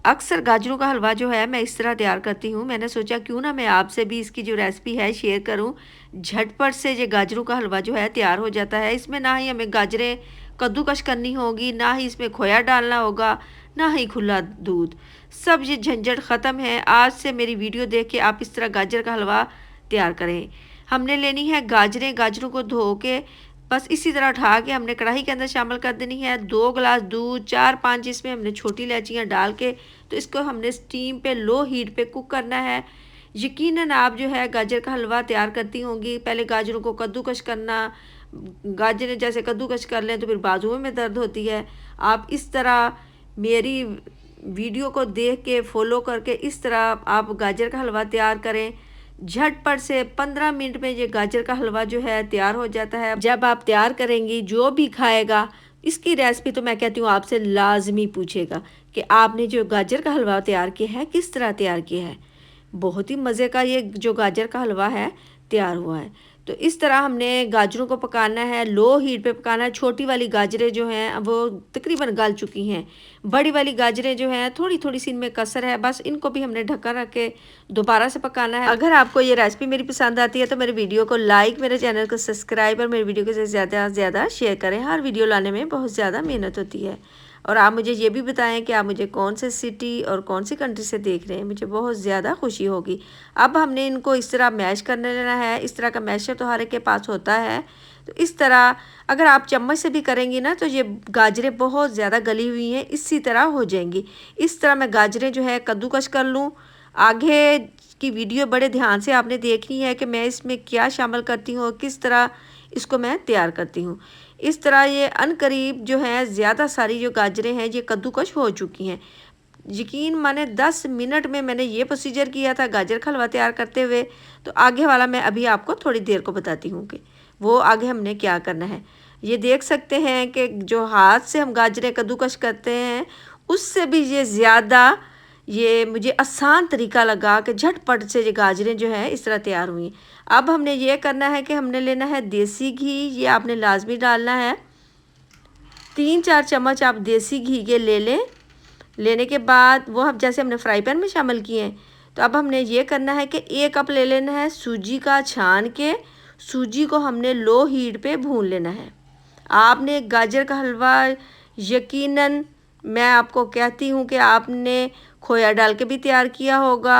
अक्सर गाजरों का हलवा जो है मैं इस तरह तैयार करती हूँ। मैंने सोचा क्यों ना मैं आपसे भी इसकी जो रेसिपी है शेयर करूँ। झटपट से ये गाजरों का हलवा जो है तैयार हो जाता है। इसमें ना ही हमें गाजरें कद्दूकश करनी होगी, ना ही इसमें खोया डालना होगा, ना ही खुला दूध। सब ये झंझट ख़त्म है। आज से मेरी वीडियो देख के आप इस तरह गाजर का हलवा तैयार करें। हमने लेनी है गाजरें, गाजरों को धो के बस इसी तरह उठा के हमने कढ़ाई के अंदर शामिल कर देनी है। 2 गिलास दूध, 4-5 इसमें हमने छोटी इलायचियाँ डाल के तो इसको हमने स्टीम पे लो हीट पे कुक करना है। यकीनन आप जो है गाजर का हलवा तैयार करती होंगी। पहले गाजरों को कद्दूकश करना, गाजरें जैसे कद्दूकश कर लें तो फिर बाजुओं में दर्द होती है। आप इस तरह मेरी वीडियो को देख के फॉलो करके इस तरह आप गाजर का हलवा तैयार करें। झटपट से 15 मिनट में ये गाजर का हलवा जो है तैयार हो जाता है। जब आप तैयार करेंगी जो भी खाएगा इसकी रेसिपी तो मैं कहती हूँ आपसे लाजमी पूछेगा कि आपने जो गाजर का हलवा तैयार किया है किस तरह तैयार किया है। बहुत ही मज़े का ये जो गाजर का हलवा है तैयार हुआ है। तो इस तरह हमने गाजरों को पकाना है, लो हीट पे पकाना है। छोटी वाली गाजरें जो हैं वो तकरीबन गल चुकी हैं। बड़ी वाली गाजरें जो हैं थोड़ी थोड़ी सी इनमें कसर है, बस इनको भी हमने ढक्कन रख के दोबारा से पकाना है। अगर आपको ये रेसिपी मेरी पसंद आती है तो मेरे वीडियो को लाइक, मेरे चैनल को सब्सक्राइब और मेरी वीडियो को ज़्यादा से ज़्यादा शेयर करें। हर वीडियो लाने में बहुत ज़्यादा मेहनत होती है। और आप मुझे ये भी बताएं कि आप मुझे कौन से सिटी और कौन सी कंट्री से देख रहे हैं, मुझे बहुत ज़्यादा खुशी होगी। अब हमने इनको इस तरह मैश करने लेना है। इस तरह का मैशर तो हर एक के पास होता है। तो इस तरह अगर आप चम्मच से भी करेंगी ना तो ये गाजरें बहुत ज़्यादा गली हुई हैं इसी तरह हो जाएंगी। इस तरह मैं गाजरें जो है कद्दूकश कर लूँ। आगे की वीडियो बड़े ध्यान से आपने देखनी है कि मैं इसमें क्या शामिल करती हूँ और किस तरह इसको मैं तैयार करती हूँ। इस तरह ये अनकरीब जो है ज़्यादा सारी जो गाजरें हैं ये कद्दूकश हो चुकी हैं। यकीन माने 10 मिनट में मैंने ये प्रोसीजर किया था गाजर का हलवा तैयार करते हुए। तो आगे वाला मैं अभी आपको थोड़ी देर को बताती हूँ कि वो आगे हमने क्या करना है। ये देख सकते हैं कि जो हाथ से हम गाजरें कद्दूकश करते हैं उससे भी ये ज़्यादा ये मुझे आसान तरीका लगा कि झटपट से ये गाजरें जो हैं इस तरह तैयार हुई। अब हमने ये करना है कि हमने लेना है देसी घी। ये आपने लाजमी डालना है। 3-4 चम्मच आप देसी घी के ले लें। लेने के बाद वो हम जैसे हमने फ्राई पैन में शामिल किए हैं तो अब हमने ये करना है कि 1 कप ले लेना है सूजी का छान के। सूजी को हमने लो हीट पे भून लेना है। आपने गाजर का हलवा यकीनन मैं आपको कहती हूँ कि आपने खोया डाल के भी तैयार किया होगा।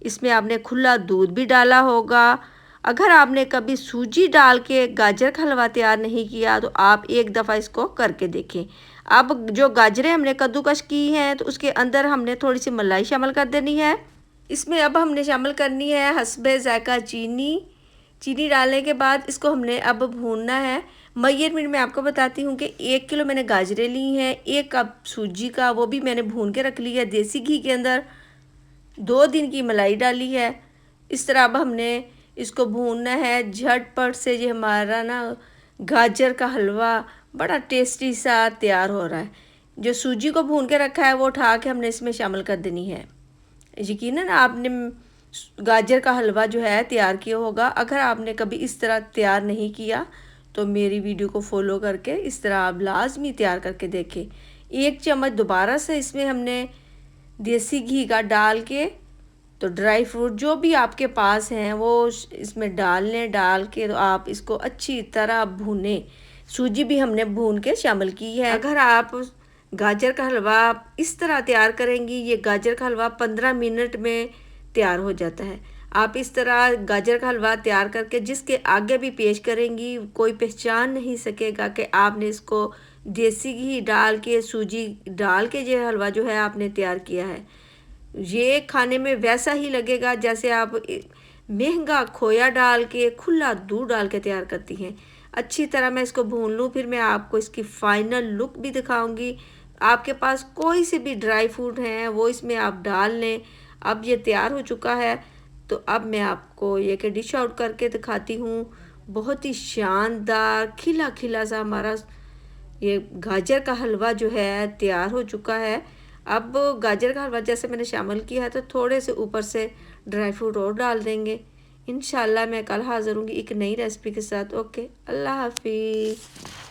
इसमें आपने खुला दूध भी डाला होगा। अगर आपने कभी सूजी डाल के गाजर का हलवा तैयार नहीं किया तो आप एक दफ़ा इसको करके देखें। अब जो गाजरें हमने कद्दूकश की हैं तो उसके अंदर हमने थोड़ी सी मलाई शामिल कर देनी है। इसमें अब हमने शामिल करनी है हस्बे ज़ायका चीनी। चीनी डालने के बाद इसको हमने अब भूनना है। मेजरमेंट में आपको बताती हूँ कि 1 किलो मैंने गाजरें ली हैं, 1 कप सूजी का वो भी मैंने भून के रख लिया है देसी घी के अंदर। 2 दिन की मलाई डाली है। इस तरह अब हमने इसको भूनना है। झटपट से ये हमारा ना गाजर का हलवा बड़ा टेस्टी सा तैयार हो रहा है। जो सूजी को भून के रखा है वो उठा के हमने इसमें शामिल कर देनी है। यकीनन आपने गाजर का हलवा जो है तैयार किया होगा। अगर आपने कभी इस तरह तैयार नहीं किया तो मेरी वीडियो को फॉलो करके इस तरह आप लाजमी तैयार करके देखें। 1 चम्मच दोबारा से इसमें हमने देसी घी का डाल के तो ड्राई फ्रूट जो भी आपके पास हैं वो इसमें डाल लें। डाल के तो आप इसको अच्छी तरह भूनें। सूजी भी हमने भून के शामिल की है। अगर आप गाजर का हलवा इस तरह तैयार करेंगी ये गाजर का हलवा 15 मिनट में तैयार हो जाता है। आप इस तरह गाजर का हलवा तैयार करके जिसके आगे भी पेश करेंगी कोई पहचान नहीं सकेगा कि आपने इसको देसी घी डाल के सूजी डाल के ये हलवा जो है आपने तैयार किया है। ये खाने में वैसा ही लगेगा जैसे आप महंगा खोया डाल के खुला दूध डाल के तैयार करती हैं। अच्छी तरह मैं इसको भून लूँ फिर मैं आपको इसकी फ़ाइनल लुक भी दिखाऊंगी। आपके पास कोई से भी ड्राई फ्रूट हैं वो इसमें आप डाल लें। अब ये तैयार हो चुका है तो अब मैं आपको ये कि डिश आउट करके दिखाती हूँ। बहुत ही शानदार खिला खिला सा हमारा ये गाजर का हलवा जो है तैयार हो चुका है। अब गाजर का हलवा जैसे मैंने शामिल किया है तो थोड़े से ऊपर से ड्राई फ्रूट और डाल देंगे। इंशाल्लाह मैं कल हाज़िर होंगी एक नई रेसिपी के साथ। ओके, अल्लाह हाफिज़।